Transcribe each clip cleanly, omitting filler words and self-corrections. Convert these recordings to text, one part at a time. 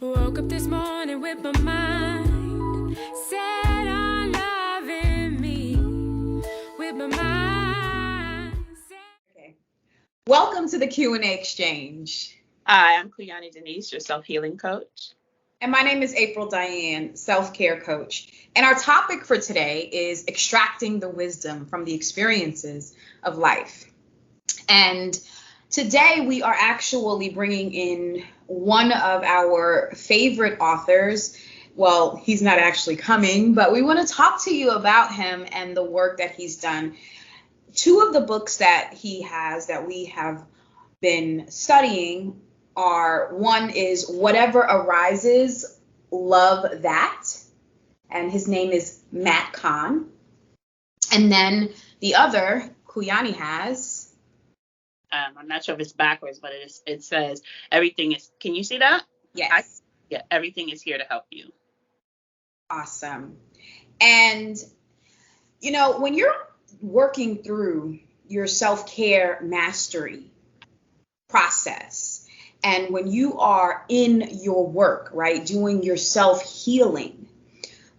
Woke up this morning with my mind set on loving me. With my mind Okay. Welcome to the Q&A exchange. Hi, I'm Kuyani Denise, your self-healing coach. And my name is April Diane, self-care coach. And our topic for today is extracting the wisdom from the experiences of life. And today we are actually bringing in one of our favorite authors. Well, he's not actually coming, but we want to talk to you about him and the work that he's done. Two of the books that he has that we have been studying are, one is Whatever Arises, Love That, and his name is Matt Kahn. And then the other, Kuyani has. I'm not sure if it's backwards, but it says everything is. Can you see that? Yes. Yeah, everything is here to help you. Awesome. And, you know, when you're working through your self-care mastery process, and when you are in your work, right, doing your self-healing,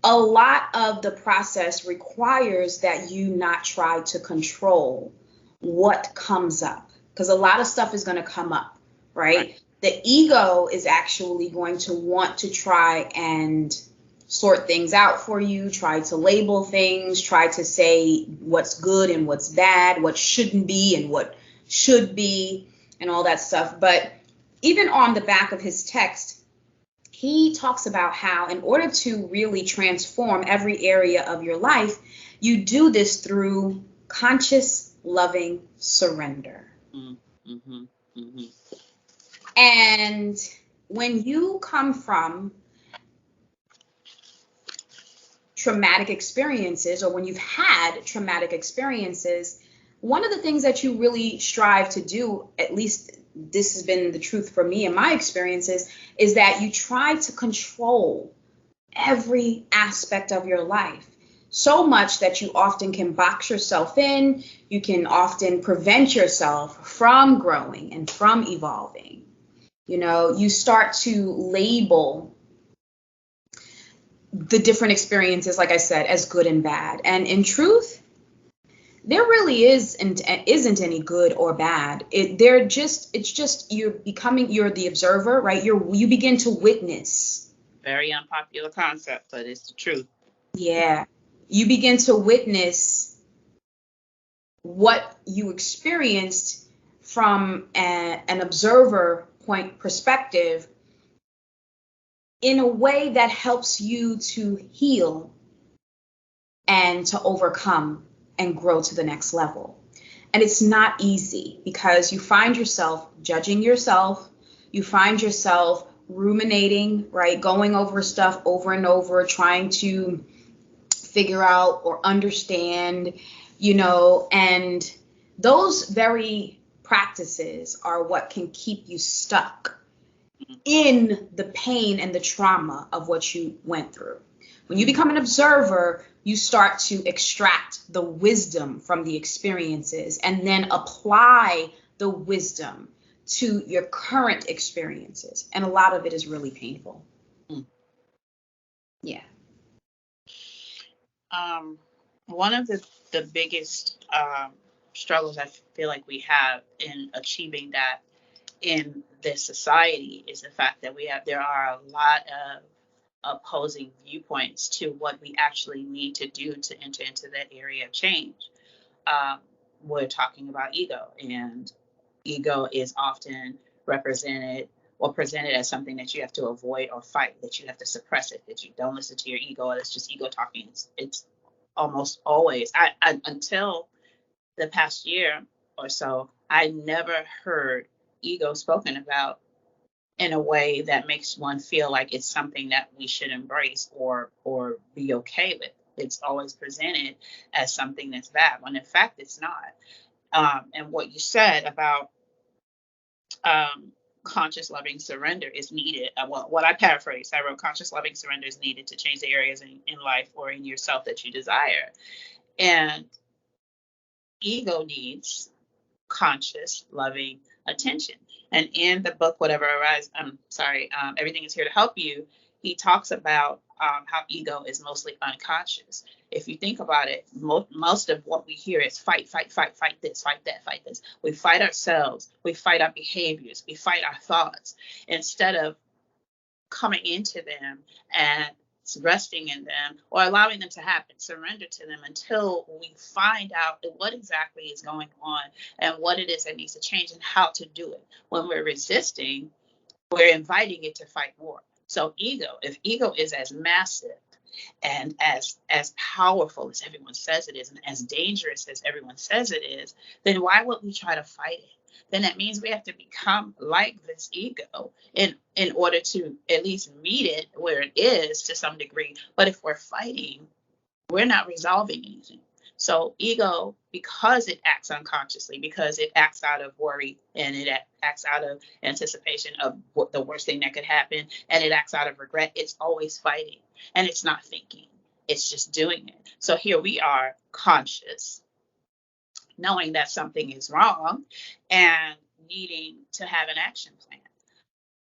a lot of the process requires that you not try to control what comes up, because a lot of stuff is going to come up, right? The ego is actually going to want to try and sort things out for you, try to label things, try to say what's good and what's bad, what shouldn't be and what should be, and all that stuff. But even on the back of his text, he talks about how in order to really transform every area of your life, you do this through conscious, loving surrender. Mm-hmm. Mm-hmm. And when you come from traumatic experiences, or when you've had traumatic experiences, one of the things that you really strive to do, at least this has been the truth for me and my experiences, is that you try to control every aspect of your life. So much that you often can box yourself in, you can often prevent yourself from growing and from evolving. You know, you start to label the different experiences, like I said, as good and bad. And in truth, there really isn't any good or bad. It's just you're the observer, right? You begin to witness. Very unpopular concept, but it's the truth. Yeah. You begin to witness what you experienced from an observer point perspective in a way that helps you to heal and to overcome and grow to the next level. And it's not easy, because you find yourself judging yourself, you find yourself ruminating, right? Going over stuff over and over, trying to figure out or understand, you know, and those very practices are what can keep you stuck in the pain and the trauma of what you went through. When you become an observer, you start to extract the wisdom from the experiences and then apply the wisdom to your current experiences. And a lot of it is really painful. Yeah. One of the biggest struggles I feel like we have in achieving that in this society is the fact that there are a lot of opposing viewpoints to what we actually need to do to enter into that area of change. We're talking about ego, and ego is often represented or presented as something that you have to avoid or fight, that you have to suppress it, that you don't listen to your ego, it's just ego talking. It's almost always, until the past year or so, I never heard ego spoken about in a way that makes one feel like it's something that we should embrace or be okay with. It's always presented as something that's bad, when in fact it's not. And what you said about conscious loving surrender is needed. Well, what I paraphrased, I wrote, conscious loving surrender is needed to change the areas in life or in yourself that you desire. And ego needs conscious loving attention. And in the book, Everything is Here to Help You, he talks about how ego is mostly unconscious. If you think about it, most of what we hear is fight, fight, fight, fight this, fight that, fight this. We fight ourselves. We fight our behaviors. We fight our thoughts instead of coming into them and resting in them or allowing them to happen, surrender to them until we find out what exactly is going on and what it is that needs to change and how to do it. When we're resisting, we're inviting it to fight more. So if ego is as massive and as powerful as everyone says it is and as dangerous as everyone says it is, then why would we try to fight it? Then that means we have to become like this ego in order to at least meet it where it is to some degree. But if we're fighting, we're not resolving anything. So ego, because it acts unconsciously, because it acts out of worry and it acts out of anticipation of what the worst thing that could happen, and it acts out of regret, it's always fighting and it's not thinking. It's just doing it. So here we are, conscious, knowing that something is wrong and needing to have an action plan.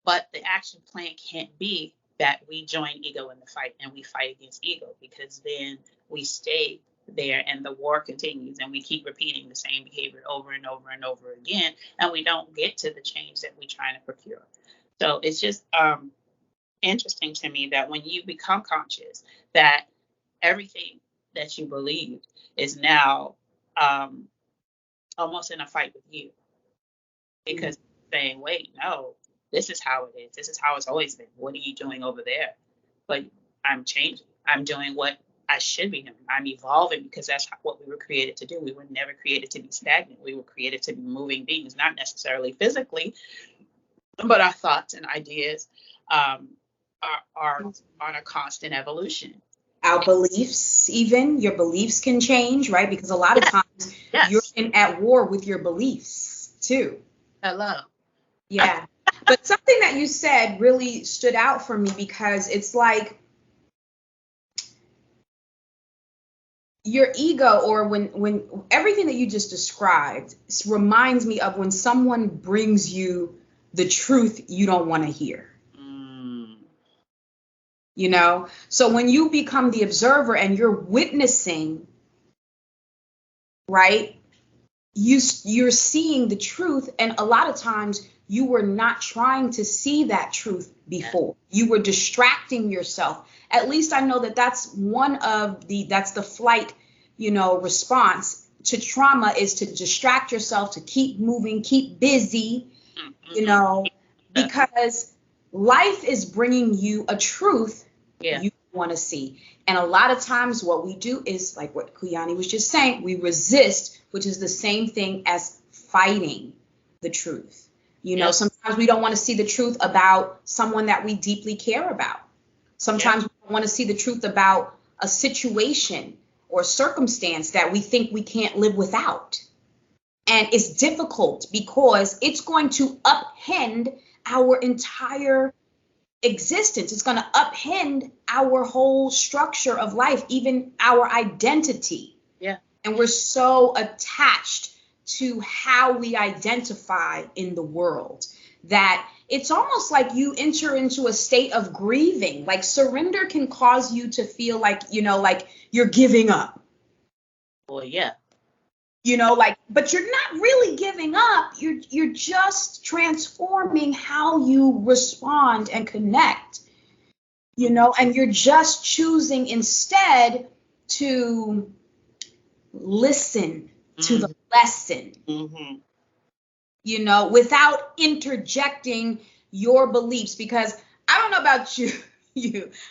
But the action plan can't be that we join ego in the fight and we fight against ego, because then we stay there and the war continues and we keep repeating the same behavior over and over and over again, and we don't get to the change that we're trying to procure. So it's just interesting to me that when you become conscious, that everything that you believe is now almost in a fight with you, because saying, wait, no, this is how it is. This is how it's always been. What are you doing over there? But I'm changing. I'm doing what I should be doing. I'm evolving, because that's what we were created to do. We were never created to be stagnant. We were created to be moving beings, not necessarily physically, but our thoughts and ideas are on a constant evolution. Our beliefs, even your beliefs can change, right? Because a lot of times you're at war with your beliefs too. Hello. Yeah. But something that you said really stood out for me, because it's like your ego, or when everything that you just described reminds me of when someone brings you the truth you don't want to hear. You know, so when you become the observer and you're witnessing, right, you're seeing the truth. And a lot of times you were not trying to see that truth before. You were distracting yourself. At least I know that that's the flight, response to trauma, is to distract yourself, to keep moving, keep busy, because life is bringing you a truth you want to see. And a lot of times what we do is, like what Kuyani was just saying, we resist, which is the same thing as fighting the truth. Sometimes we don't want to see the truth about someone that we deeply care about. Sometimes we don't want to see the truth about a situation or circumstance that we think we can't live without. And it's difficult because it's going to upend our entire existence. It's going to upend our whole structure of life, even our identity. Yeah. And we're so attached to how we identify in the world that it's almost like you enter into a state of grieving. Like surrender can cause you to feel like, like you're giving up. Well, yeah. But you're not really giving up. You're just transforming how you respond and connect, and you're just choosing instead to listen to the lesson, without interjecting your beliefs. Because I don't know about you,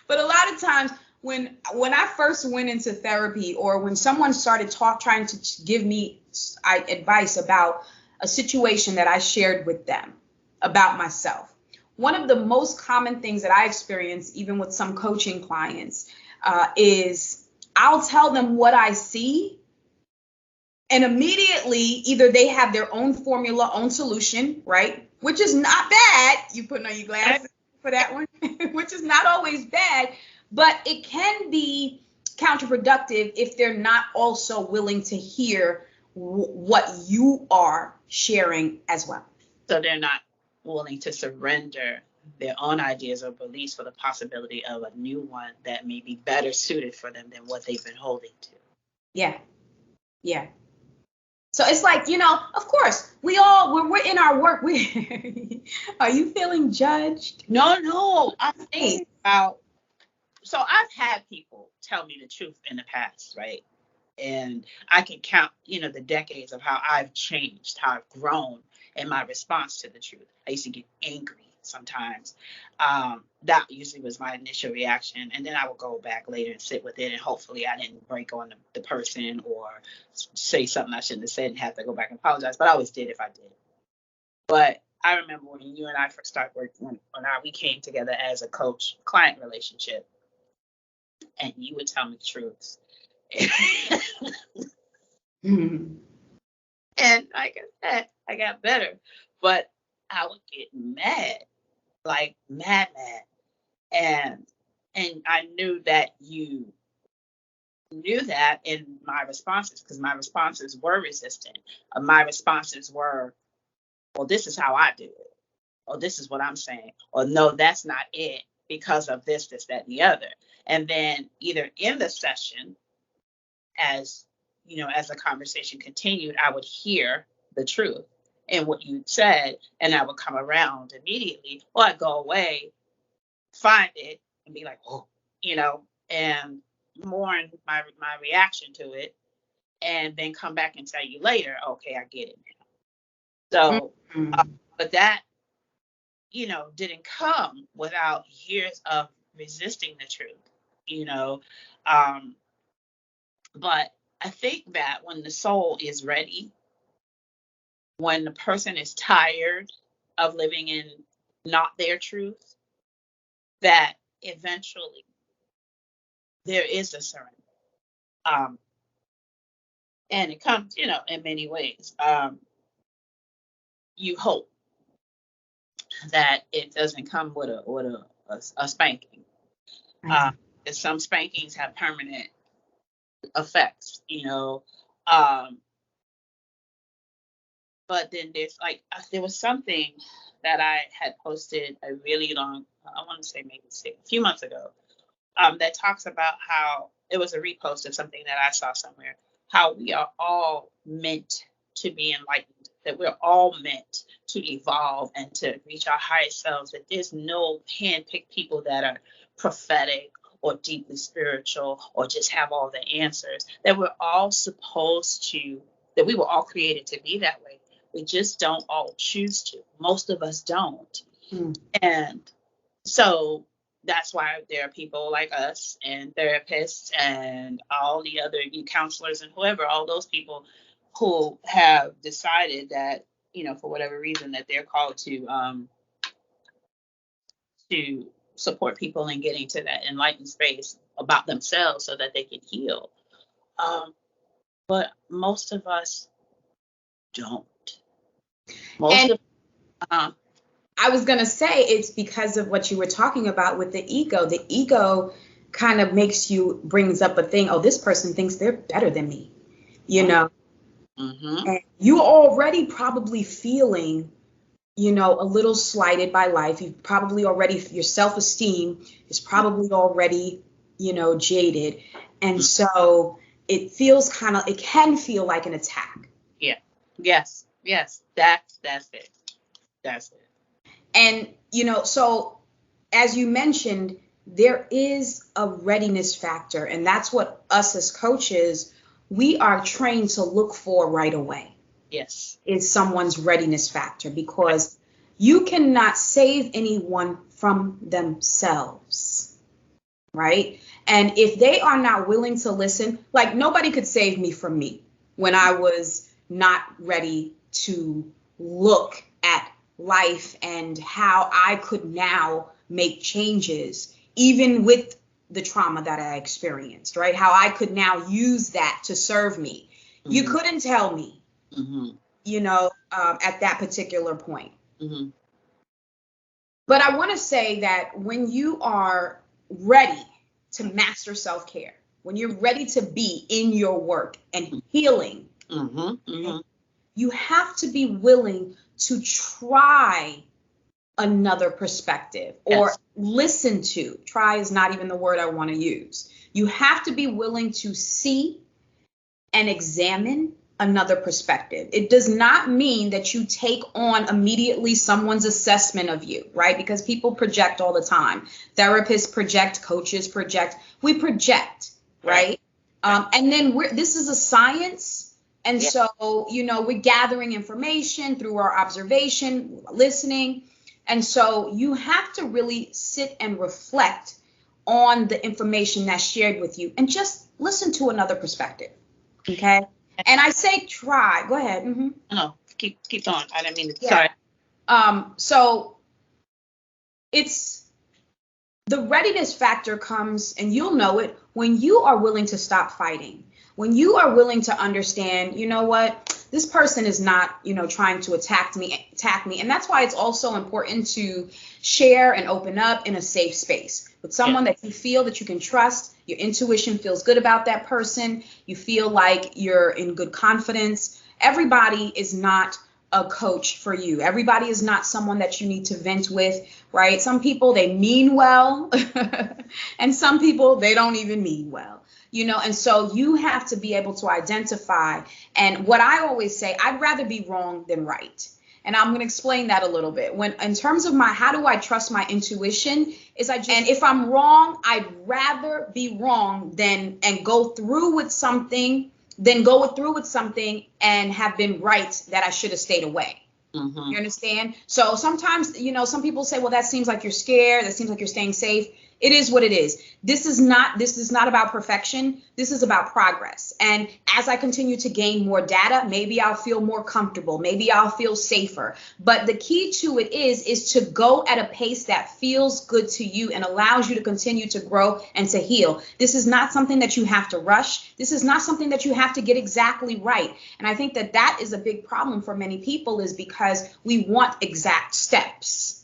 but a lot of times when I first went into therapy, or when someone started trying to give me advice about a situation that I shared with them about myself, one of the most common things that I experience, even with some coaching clients, is I'll tell them what I see, and immediately either they have their own formula, own solution, right? Which is not bad. You putting on your glasses for that one, which is not always bad. But it can be counterproductive if they're not also willing to hear what you are sharing as well. So they're not willing to surrender their own ideas or beliefs for the possibility of a new one that may be better suited for them than what they've been holding to. Yeah. Yeah. So it's like, of course, when we're in our work, are you feeling judged? No, I'm thinking about, so I've had people tell me the truth in the past, right? And I can count, the decades of how I've changed, how I've grown in my response to the truth. I used to get angry sometimes. That usually was my initial reaction. And then I would go back later and sit with it. And hopefully I didn't break on the person or say something I shouldn't have said and have to go back and apologize. But I always did if I did. But I remember when you and I first started working, when we came together as a coach-client relationship, and you would tell me the truth. Mm-hmm. And like I said, I got better, but I would get mad, like mad. And I knew that you knew that in my responses, because my responses were resistant. My responses were, well, this is how I do it. Or this is what I'm saying. Or no, that's not it because of this, that, and the other. And then either in the session, as the conversation continued, I would hear the truth in what you said, and I would come around immediately, or I'd go away, find it, and be like, oh, and mourn my reaction to it, and then come back and tell you later, okay, I get it now. So, but that, didn't come without years of resisting the truth, but I think that when the soul is ready, when the person is tired of living in not their truth, that eventually there is a surrender. And it comes, in many ways. You hope that it doesn't come with a spanking. Because some spankings have permanent effects, but then there was something that I had posted a really long, I want to say maybe a few months ago, that talks about how it was a repost of something that I saw somewhere, how we are all meant to be enlightened, that we're all meant to evolve and to reach our highest selves, that there's no hand-picked people that are prophetic or deeply spiritual or just have all the answers, that we're all that we were all created to be that way. We just don't all choose to. Most of us don't. And so that's why there are people like us and therapists and all the other counselors and whoever, all those people who have decided that, for whatever reason, that they're called to support people in getting to that enlightened space about themselves so that they can heal. But most of us don't. I was going to say it's because of what you were talking about with the ego. The ego kind of brings up a thing. Oh, this person thinks they're better than me, And you're already probably feeling, a little slighted by life. You've probably already, your self-esteem is probably already, jaded. And so it can feel like an attack. Yeah. Yes. That's it. And, so as you mentioned, there is a readiness factor, and that's what us as coaches, we are trained to look for right away. Yes. Is someone's readiness factor, because you cannot save anyone from themselves, right? And if they are not willing to listen, like nobody could save me from me when I was not ready to look at life and how I could now make changes, even with the trauma that I experienced, right? How I could now use that to serve me. You couldn't tell me, at that particular point. But I want to say that when you are ready to master self-care, when you're ready to be in your work and healing, you have to be willing to try another perspective, or listen to. Try is not even the word I want to use. You have to be willing to see and examine another perspective. It does not mean that you take on immediately someone's assessment of you, right? Because people project all the time. Therapists project, coaches project. We project, right? And then this is a science. And so, we're gathering information through our observation, listening. And so you have to really sit and reflect on the information that's shared with you and just listen to another perspective. Okay. And I say try. Go ahead. Mm-hmm. No, keep going. I didn't mean to. Sorry. So it's the readiness factor comes, and you'll know it when you are willing to stop fighting, when you are willing to understand, you know what, this person is not, trying to attack me. And that's why it's also important to share and open up in a safe space with someone that you feel that you can trust. Your intuition feels good about that person. You feel like you're in good confidence. Everybody is not a coach for you. Everybody is not someone that you need to vent with, right? Some people, they mean well, and some people, they don't even mean well. And so you have to be able to identify. And what I always say, I'd rather be wrong than right. And I'm going to explain that a little bit. When, in terms of how do I trust my intuition, and if I'm wrong, I'd rather be wrong and go through with something and have been right that I should have stayed away. Mm-hmm. You understand? So sometimes, some people say, well, that seems like you're scared. That seems like you're staying safe. It is what it is. This is not about perfection. This is about progress. And as I continue to gain more data, maybe I'll feel more comfortable. Maybe I'll feel safer. But the key to it is to go at a pace that feels good to you and allows you to continue to grow and to heal. This is not something that you have to rush. This is not something that you have to get exactly right. And I think that is a big problem for many people, is because we want exact steps.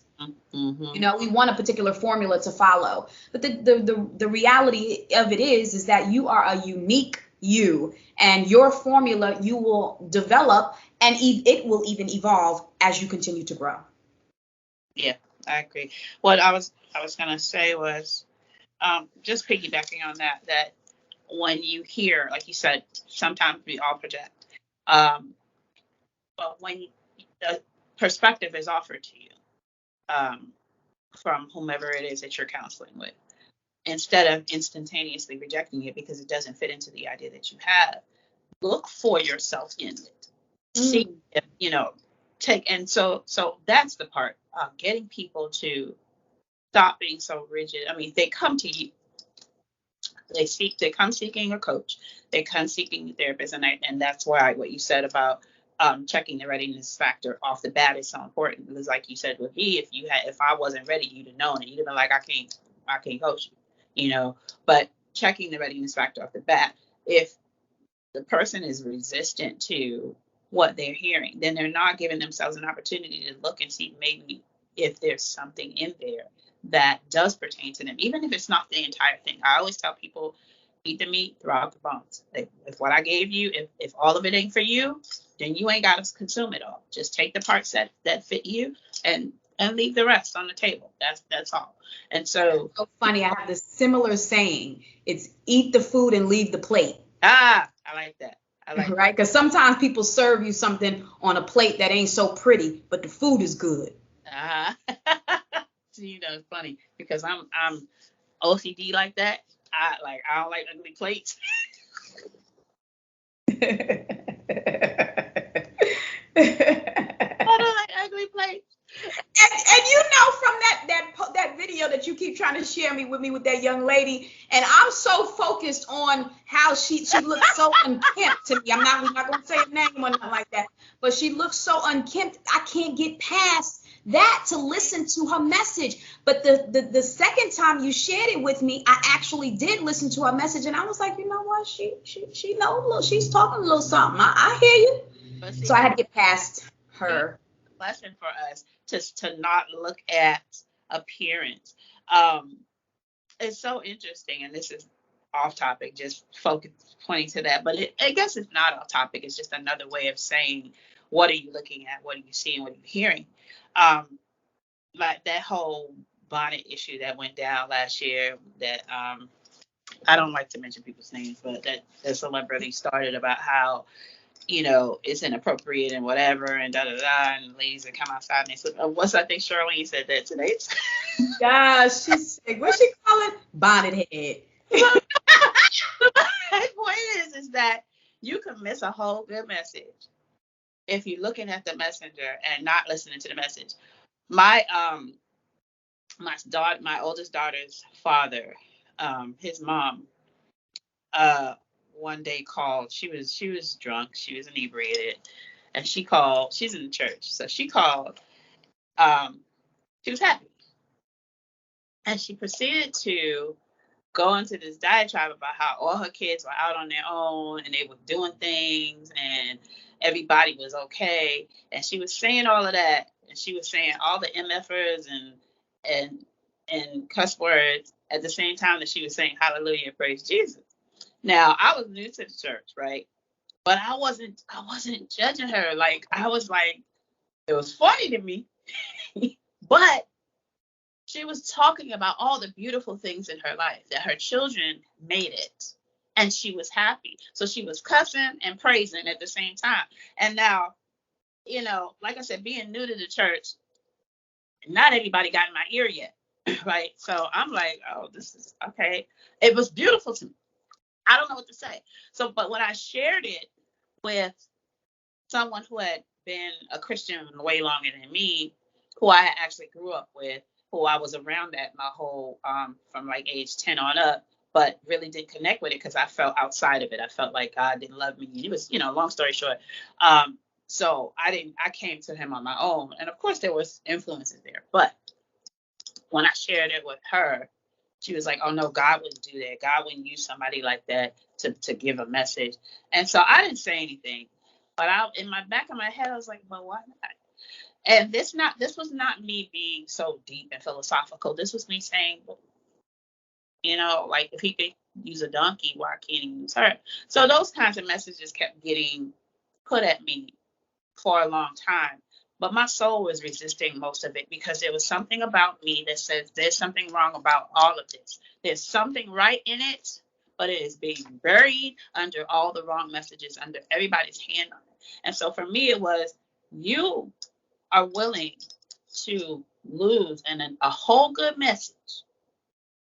Mm-hmm. We want a particular formula to follow. But the reality of it is that you are a unique you, and your formula you will develop, and it will even evolve as you continue to grow. Yeah, I agree. What I was going to say was just piggybacking on that when you hear, like you said, sometimes we all project, but when the perspective is offered to you, from whomever it is that you're counseling with, instead of instantaneously rejecting it because it doesn't fit into the idea that you have, look for yourself in it. See if, and so that's the part of getting people to stop being so rigid. I mean, they come to you, they come seeking a coach, they come seeking a therapist, and that's why what you said about checking the readiness factor off the bat is so important, because like you said with me, if I wasn't ready, you'd have known it. You'd have been like, I can't coach you, but checking the readiness factor off the bat, if the person is resistant to what they're hearing, then they're not giving themselves an opportunity to look and see maybe if there's something in there that does pertain to them, even if it's not the entire thing. I always tell people, eat the meat, throw out the bones. If what I gave you, if all of it ain't for you, then you ain't got to consume it all. Just take the parts that fit you and leave the rest on the table. That's all. And so funny, I have this similar saying. It's eat the food and leave the plate. I like that. Right? Because sometimes people serve you something on a plate that ain't so pretty, but the food is good. So, it's funny because I'm OCD like that. I don't like ugly plates. I don't like ugly plates. And from that video that you keep trying to share with me with that young lady, and I'm so focused on how she looks so unkempt to me. We're not going to say her name or nothing like that, but she looks so unkempt. I can't get past that to listen to her message. But the second time you shared it with me, I actually did listen to her message, and I was like, you know what? She knows she's talking a little something. I hear you. So I had to get past her. Lesson for us to not look at appearance. It's so interesting, and this is off topic, just pointing to that, but I guess it's not off topic. It's just another way of saying, what are you looking at? What are you seeing? What are you hearing? like that whole bonnet issue that went down last year, that I don't like to mention people's names, but that the celebrity started about how, it's inappropriate and whatever, and da da da, and ladies that come outside and they said, what's, I think Charlene said that today. Yeah, she's sick. What she call it? Bonnet head. My point is that you can miss a whole good message if you're looking at the messenger and not listening to the message. My my oldest daughter's father, his mom, one day called. She was drunk. She was inebriated, and she called. She's in the church, so she called. She was happy, and she proceeded to go into this diatribe about how all her kids were out on their own and they were doing things and everybody was okay. And she was saying all of that, and she was saying all the MFers and cuss words at the same time that she was saying hallelujah and praise Jesus. Now, I was new to the church, right? But I wasn't judging her. Like, I was like, it was funny to me. But she was talking about all the beautiful things in her life, that her children made it, and she was happy. So she was cussing and praising at the same time. And now, like I said, being new to the church, not everybody got in my ear yet, right? So I'm like, oh, this is okay. It was beautiful to me. I don't know what to say. So, but when I shared it with someone who had been a Christian way longer than me, who I actually grew up with, who I was around at my whole, from like age 10 on up, but really didn't connect with it because I felt outside of it. I felt like God didn't love me. It was, long story short. So I came to him on my own. And of course there was influences there. But when I shared it with her, she was like, oh no, God wouldn't do that. God wouldn't use somebody like that to give a message. And so I didn't say anything. But in my back of my head, I was like, well, why not? And this was not me being so deep and philosophical. This was me saying, like, if he could use a donkey, why can't he use her? So those kinds of messages kept getting put at me for a long time. But my soul was resisting most of it because there was something about me that says there's something wrong about all of this. There's something right in it, but it is being buried under all the wrong messages, under everybody's hand on it. And so for me, it was, you are willing to lose a whole good message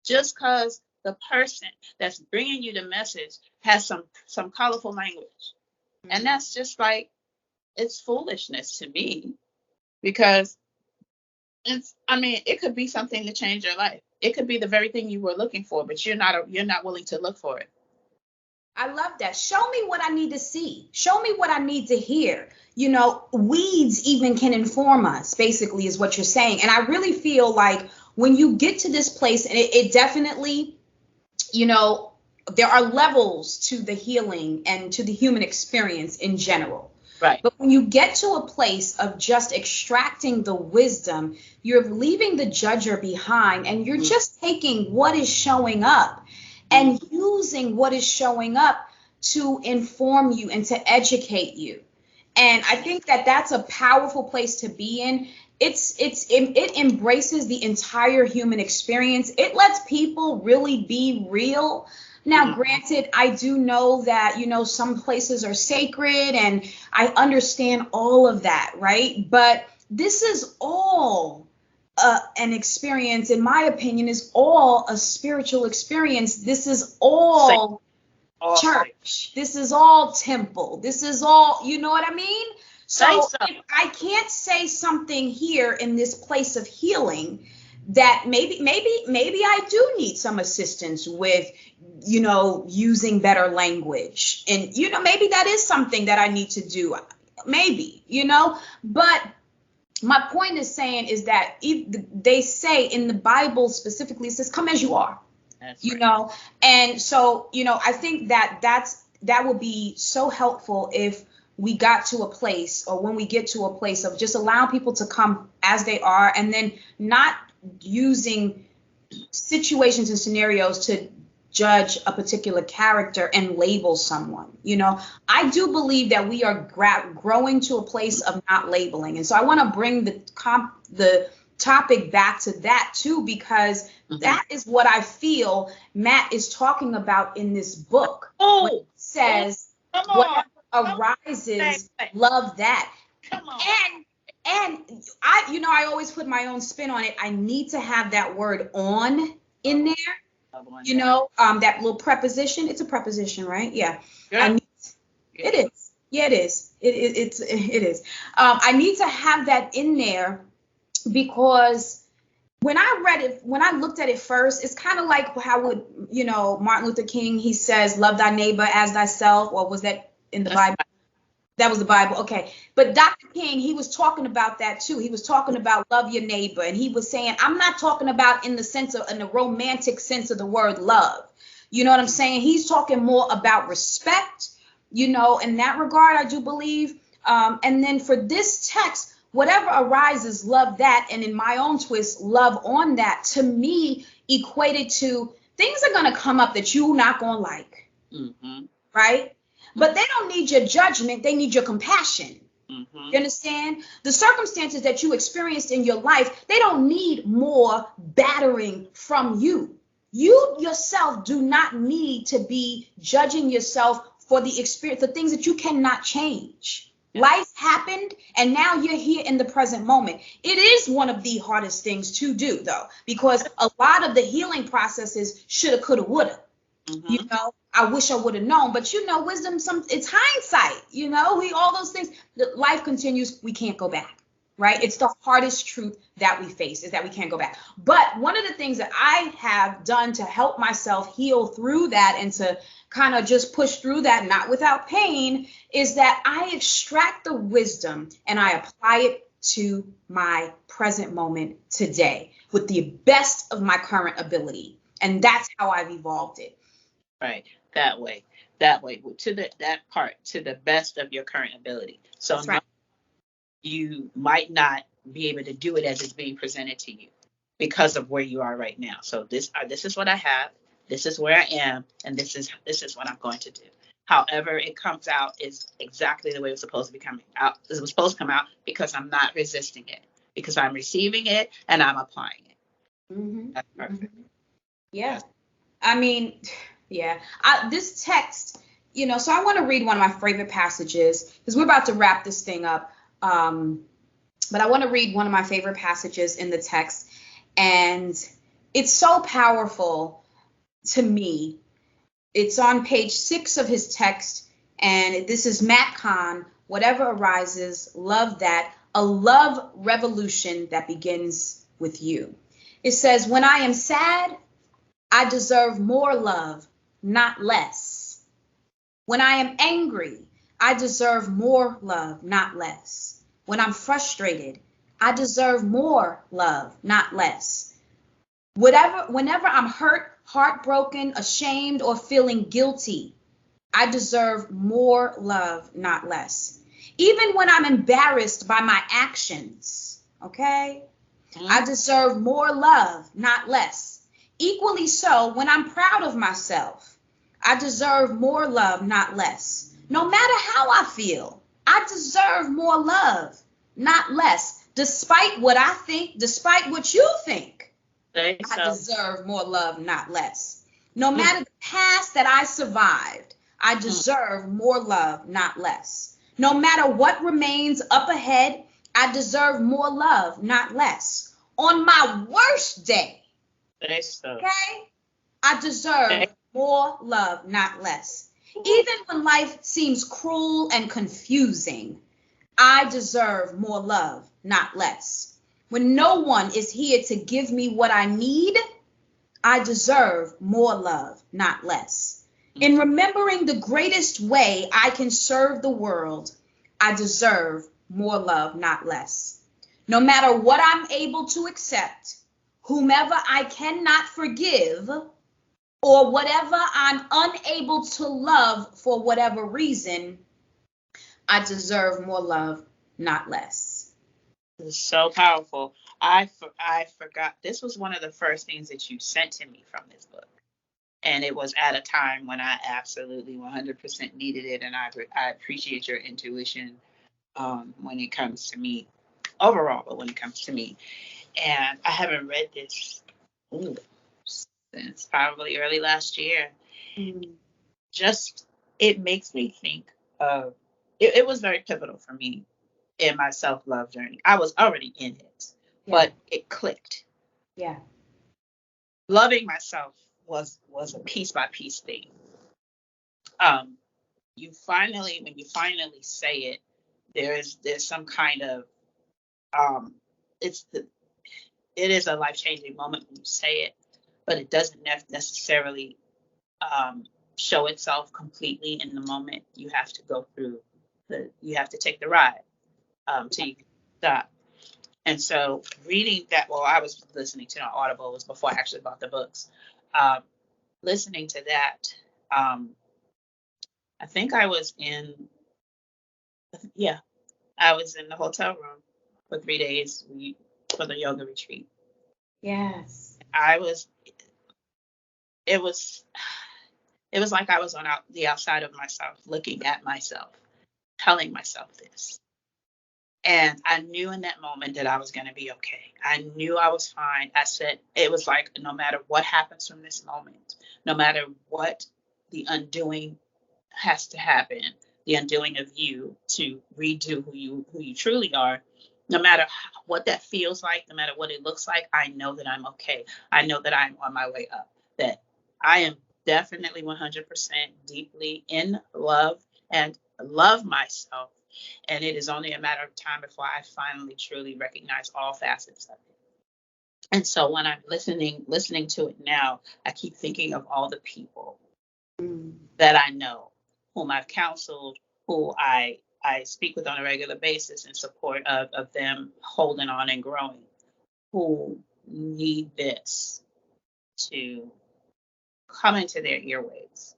just because the person that's bringing you the message has some colorful language. Mm-hmm. And that's just like, it's foolishness to me, because it could be something to change your life. It could be the very thing you were looking for, but you're not willing to look for it. I love that. Show me what I need to see. Show me what I need to hear. Weeds even can inform us, basically, is what you're saying. And I really feel like when you get to this place, and it definitely, there are levels to the healing and to the human experience in general. Right. But when you get to a place of just extracting the wisdom, you're leaving the judger behind, and you're just taking what is showing up and using what is showing up to inform you and to educate you. And I think that that's a powerful place to be in. It embraces the entire human experience. It lets people really be real. Now, granted, I do know that, some places are sacred, and I understand all of that, right? But this is all an experience, in my opinion, is all a spiritual experience. This is all church. This is all temple. This is all, you know what I mean? So if I can't say something here in this place of healing that maybe I do need some assistance with, using better language, and, maybe that is something that I need to do, maybe, but my point is that they say in the Bible specifically, it says, come as you are. That's right. And so, I think that would be so helpful if we got to a place, or when we get to a place of just allowing people to come as they are, and then not using situations and scenarios to judge a particular character and label someone. I do believe that we are growing to a place of not labeling. And so I want to bring the topic back to that too, because that is what I feel Matt is talking about in this book. When he says, whatever arises, love that. Come on. And I always put my own spin on it. I need to have that word on in there. That little preposition. It's a preposition, right? Yeah. It is. Yeah, it is. It is. I need to have that in there because when I looked at it first, it's kind of like how Martin Luther King, he says, love thy neighbor as thyself, or was that in the Bible? That was the Bible. Okay. But Dr. King, he was talking about that too. He was talking about love your neighbor. And he was saying, I'm not talking about in the romantic sense of the word love. You know what I'm saying? He's talking more about respect, in that regard, I do believe. And then for this text, whatever arises, love that. And in my own twist, love on that, to me, equated to things are going to come up that you're not going to like. Mm-hmm. Right? But they don't need your judgment. They need your compassion. Mm-hmm. You understand? The circumstances that you experienced in your life, they don't need more battering from you. You yourself do not need to be judging yourself for the experience, the things that you cannot change. Yeah. Life happened, and now you're here in the present moment. It is one of the hardest things to do, though, because a lot of the healing processes shoulda, coulda, woulda. Mm-hmm. I wish I would have known, but wisdom, it's hindsight, all those things. Life continues. We can't go back, right? It's the hardest truth that we face, is that we can't go back. But one of the things that I have done to help myself heal through that and to kind of just push through that, not without pain, is that I extract the wisdom and I apply it to my present moment today with the best of my current ability. And that's how I've evolved it. Right. That way, that part, to the best of your current ability. So that's right. You might not be able to do it as it's being presented to you because of where you are right now. So this is what I have. This is where I am, and this is what I'm going to do. However it comes out is exactly the way it's supposed to be coming out. It was supposed to come out because I'm not resisting it, because I'm receiving it and I'm applying it. Mm-hmm. That's perfect. Mm-hmm. Yeah. Yes. I mean, yeah. This text, so I want to read one of my favorite passages because we're about to wrap this thing up. But I want to read one of my favorite passages in the text, and it's so powerful to me. It's on page 6 of his text, and this is Matt Kahn. Whatever arises, love that. A love revolution that begins with you. It says, when I am sad, I deserve more love, not less. When I am angry, I deserve more love, not less. When I'm frustrated, I deserve more love, not less. Whenever I'm hurt, heartbroken, ashamed, or feeling guilty, I deserve more love, not less. Even when I'm embarrassed by my actions, okay? Mm-hmm. I deserve more love, not less. Equally so, when I'm proud of myself, I deserve more love, not less. No matter how I feel, I deserve more love, not less. Despite what I think, despite what you think, I deserve more love, not less. No matter the past that I survived, I deserve more love, not less. No matter what remains up ahead, I deserve more love, not less. On my worst day, okay, I deserve more love, not less. Even when life seems cruel and confusing, I deserve more love, not less. When no one is here to give me what I need, I deserve more love, not less. In remembering the greatest way I can serve the world, I deserve more love, not less. No matter what I'm able to accept, whomever I cannot forgive, or whatever I'm unable to love for whatever reason, I deserve more love, not less. This is so powerful. I forgot. This was one of the first things that you sent to me from this book. And it was at a time when I absolutely 100% needed it. And I appreciate your intuition when it comes to me overall, but when it comes to me. And I haven't read this since probably early last year. Mm. Just, it makes me think of, it was very pivotal for me in my self-love journey. I was already in it, Yeah. but it clicked. Yeah. Loving myself was a piece by piece thing. You finally, when you finally say it, there's some kind of it's the, it is a life-changing moment when you say it, but it doesn't necessarily show itself completely in the moment. You have to go through you have to take the ride till you can stop. And so reading that, well, I was listening to an Audible, it was before I actually bought the books. Listening to that, I think I was I was in the hotel room for 3 days for the yoga retreat. Yes. It was like I was on the outside of myself, looking at myself, telling myself this. And I knew in that moment that I was going to be okay. I knew I was fine. I said, it was like, no matter what happens from this moment, no matter what the undoing has to happen, the undoing of you to redo who you truly are, no matter what that feels like, no matter what it looks like, I know that I'm okay. I know that I'm on my way up, that I am definitely 100% deeply in love and love myself. And it is only a matter of time before I finally truly recognize all facets of it. And so when I'm listening to it now, I keep thinking of all the people that I know, whom I've counseled, who I speak with on a regular basis in support of them holding on and growing, who need this to come into their earwaves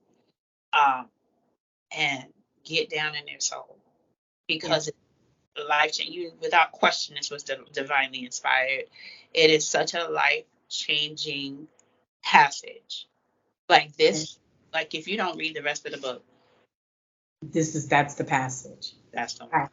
and get down in their soul. Because life changing, without question, this was divinely inspired. It is such a life changing passage. Like this, like if you don't read the rest of the book, That's the passage. that's the one. Right.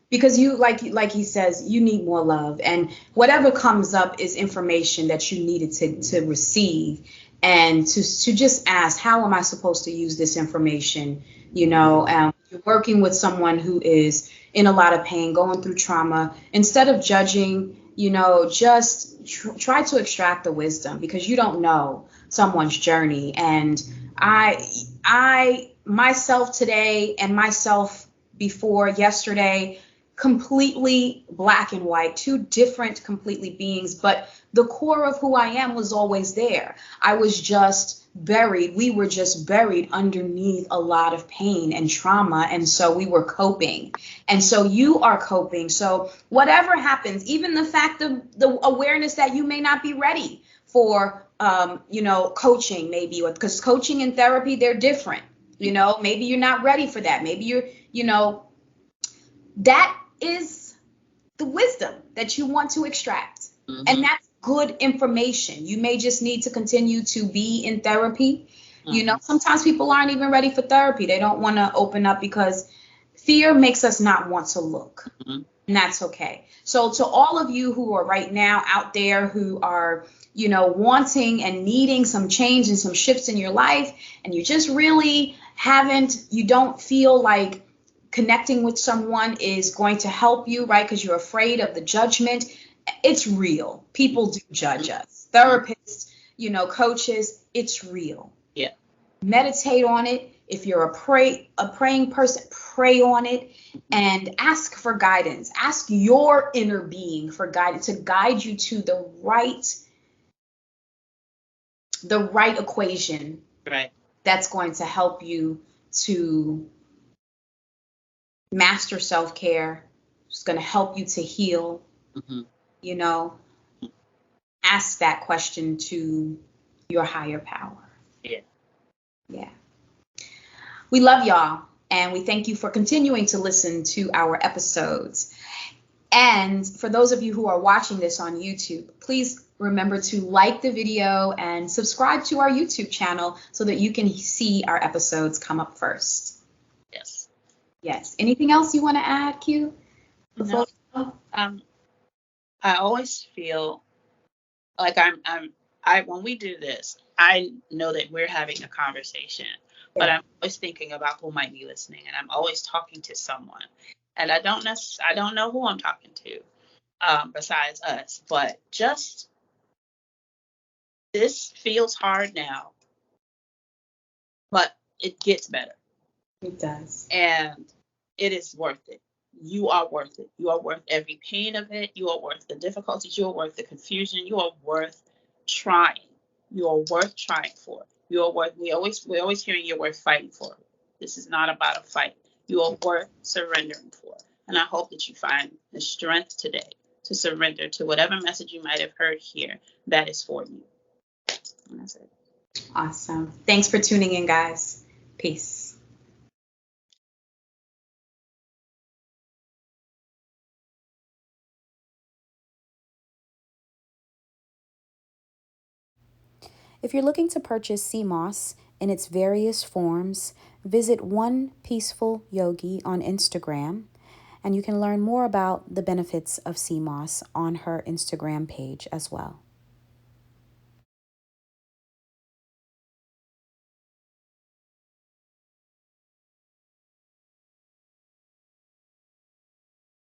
Because you like he says, you need more love, and whatever comes up is information that you needed to receive, and to just ask, how am I supposed to use this information? You're working with someone who is in a lot of pain, going through trauma. Instead of judging, just try to extract the wisdom, because you don't know someone's journey. And I myself today and myself before yesterday, completely black and white, two different completely beings, but the core of who I am was always there. I was just buried. We were just buried underneath a lot of pain and trauma. And so we were coping. And so you are coping. So whatever happens, even the fact of the awareness that you may not be ready for, coaching, maybe, because coaching and therapy, they're different. Maybe you're not ready for that. Maybe that is the wisdom that you want to extract. Mm-hmm. And that's good information. You may just need to continue to be in therapy. Mm-hmm. Sometimes people aren't even ready for therapy. They don't want to open up because fear makes us not want to look. Mm-hmm. And that's okay. So to all of you who are right now out there who are, wanting and needing some change and some shifts in your life, and you just really you don't feel like connecting with someone is going to help you, right? Because you're afraid of the judgment. It's real. People do judge us. Therapists, coaches, it's real. Yeah. Meditate on it. If you're a praying person, pray on it and ask for guidance. Ask your inner being for guidance to guide you to the right equation. Right. That's going to help you to master self-care. It's going to help you to heal. Mm-hmm. Ask that question to your higher power. Yeah. Yeah. We love y'all, and we thank you for continuing to listen to our episodes. And for those of you who are watching this on YouTube, please remember to like the video and subscribe to our YouTube channel so that you can see our episodes come up first. Yes. Yes. Anything else you want to add, Q? No. I always feel like I when we do this, I know that we're having a conversation, but Yeah. I'm always thinking about who might be listening, and I'm always talking to someone, and I don't know who I'm talking to, besides us, but just this feels hard now, but it gets better. It does. And it is worth it. You are worth it. You are worth every pain of it. You are worth the difficulties. You are worth the confusion. You are worth trying. You are worth trying for. You are worth. We're always hearing you're worth fighting for. This is not about a fight. You are worth surrendering for. And I hope that you find the strength today to surrender to whatever message you might have heard here that is for you. And that's it. Awesome. Thanks for tuning in, guys. Peace. If you're looking to purchase sea moss in its various forms, visit One Peaceful Yogi on Instagram, and you can learn more about the benefits of sea moss on her Instagram page as well.